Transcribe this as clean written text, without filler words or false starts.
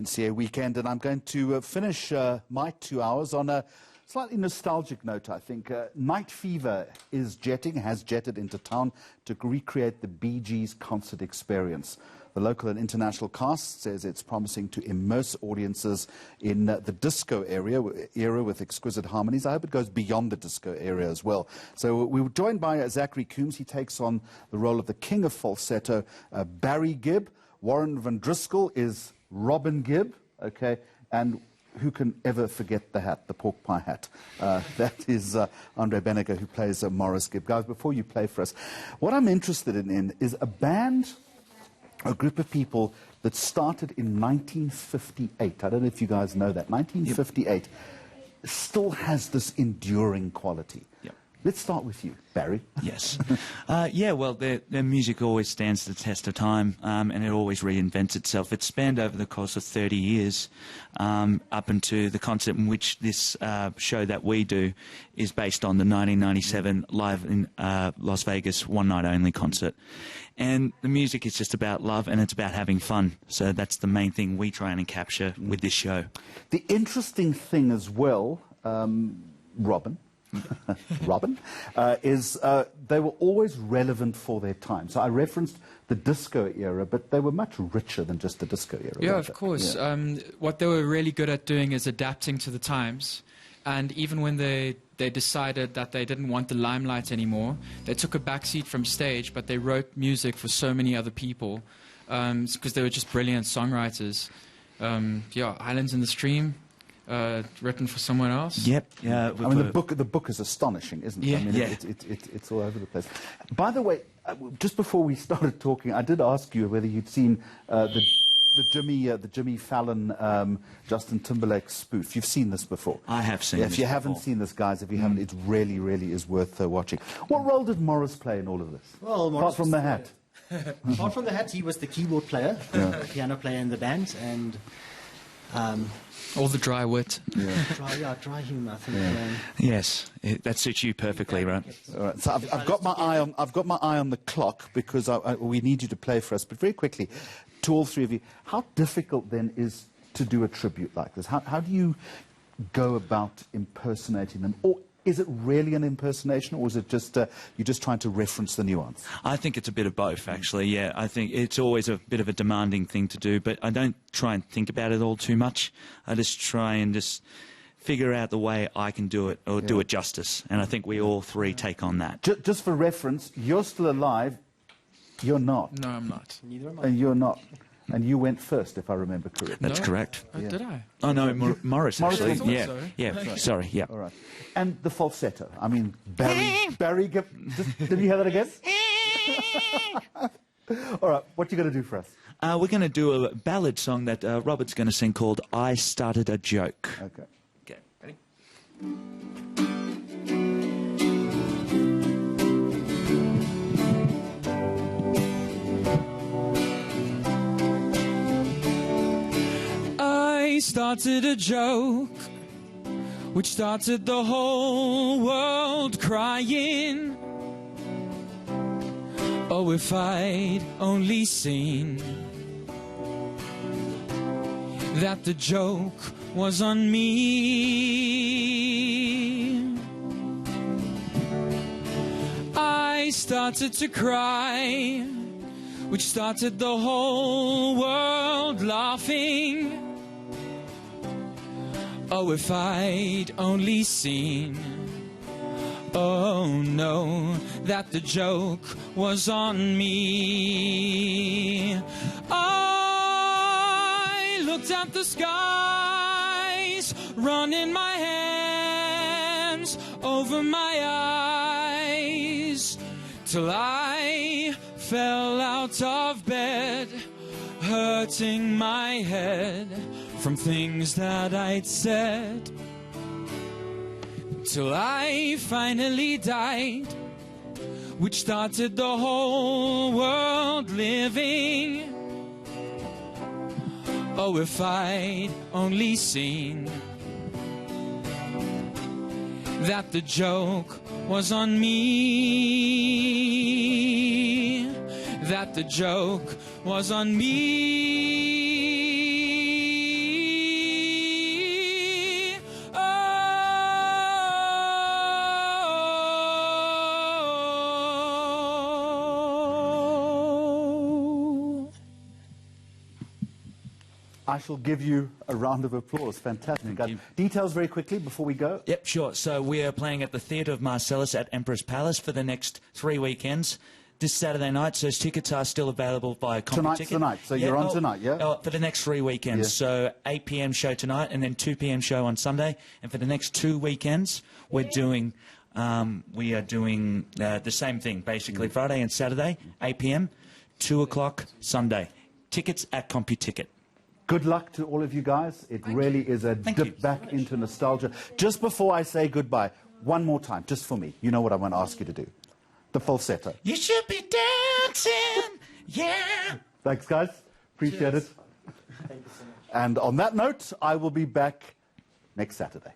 NCA weekend, and I'm going to finish my 2 hours on a slightly nostalgic note, I think. Night Fever has jetted into town to recreate the Bee Gees concert experience. The local and international cast says it's promising to immerse audiences in the disco era with exquisite harmonies. I hope it goes beyond the disco area as well. So we were joined by Zachary Coombs. He takes on the role of the king of falsetto, Barry Gibb. Warren Van Driscoll is Robin Gibb, okay, and who can ever forget the hat, the pork pie hat? That is Andre Behnke, who plays Maurice Gibb. Guys, before you play for us, what I'm interested in is a band, a group of people that started in 1958. I don't know if you guys know that. 1958 still has this enduring quality. Yep. Let's start with you, Barry. Yes. Yeah, well, their music always stands the test of time, and it always reinvents itself. It's spanned over the course of 30 years, up into the concept in which this show that we do is based on the 1997 live in Las Vegas one-night-only concert. And the music is just about love, and it's about having fun. So that's the main thing we try and capture with this show. The interesting thing as well, Robin, is they were always relevant for their time. So I referenced the disco era, but they were much richer than just the disco era. Yeah, of course. Yeah. What they were really good at doing is adapting to the times. And even when they decided that they didn't want the limelight anymore, they took a backseat from stage, but they wrote music for so many other people because they were just brilliant songwriters. Yeah, Islands in the Stream. Written for someone else? Yep. Yeah. I mean, the book is astonishing, isn't it? Yeah. I mean, yeah. It's all over the place. By the way, just before we started talking, I did ask you whether you'd seen the Jimmy Fallon, Justin Timberlake spoof. You've seen this before. I have seen. If you haven't seen this, guys, if you haven't, it really, really is worth watching. What role did Maurice play in all of this? Well, apart from the hat. Apart from the hat, he was the keyboard player, the piano player in the band, and. All the dry wit. Yeah. Dry humour, I think. Yeah. Yes, that suits you perfectly, right? All right. So I've got my eye on the clock because we need you to play for us. But very quickly, to all three of you, how difficult then is to do a tribute like this? How do you go about impersonating them? Or is it really an impersonation, or is it just you're just trying to reference the nuance? I think it's a bit of both, actually, yeah. I think it's always a bit of a demanding thing to do, but I don't try and think about it all too much. I just try and just figure out the way I can do it, or do it justice. And I think we all three take on that. Just for reference, you're still alive. You're not. No, I'm not. Neither am I. And you're not. And you went first, if I remember correctly. That's correct. Did I? Oh, no, Maurice, actually. Maurice, Yeah, so. yeah. Sorry, yeah. All right. And the falsetto. I mean, Barry Gibb. Did you hear that again? All right. What are you going to do for us? We're going to do a ballad song that Robert's going to sing called I Started a Joke. Okay. Okay, ready? I started a joke which started the whole world crying. Oh, if I'd only seen that the joke was on me. I started to cry, which started the whole world laughing. Oh, if I'd only seen, oh no, that the joke was on me. I looked at the skies, running my hands over my eyes, till I fell out of bed, hurting my head from things that I'd said, till I finally died, which started the whole world living. Oh, if I'd only seen that the joke was on me, that the joke was on me. I shall give you a round of applause. Fantastic. Thank you. Details very quickly before we go. Yep, sure. So we are playing at the Theatre of Marcellus at Emperor's Palace for the next 3 weekends. This Saturday night, so tickets are still available via CompuTicket. Tonight's the night, so you're on tonight, yeah? For the next 3 weekends. Yeah. So 8 p.m. show tonight and then 2 p.m. show on Sunday. And for the next 2 weekends, we are doing the same thing, basically. Friday and Saturday, 8 p.m., 2 o'clock Sunday. Tickets at CompuTicket. Good luck to all of you guys. It really is a dip back into nostalgia. Just before I say goodbye, one more time, just for me. You know what I want to ask you to do. The falsetto. You should be dancing, yeah. Thanks, guys. Appreciate it. Thank you so much. And on that note, I will be back next Saturday.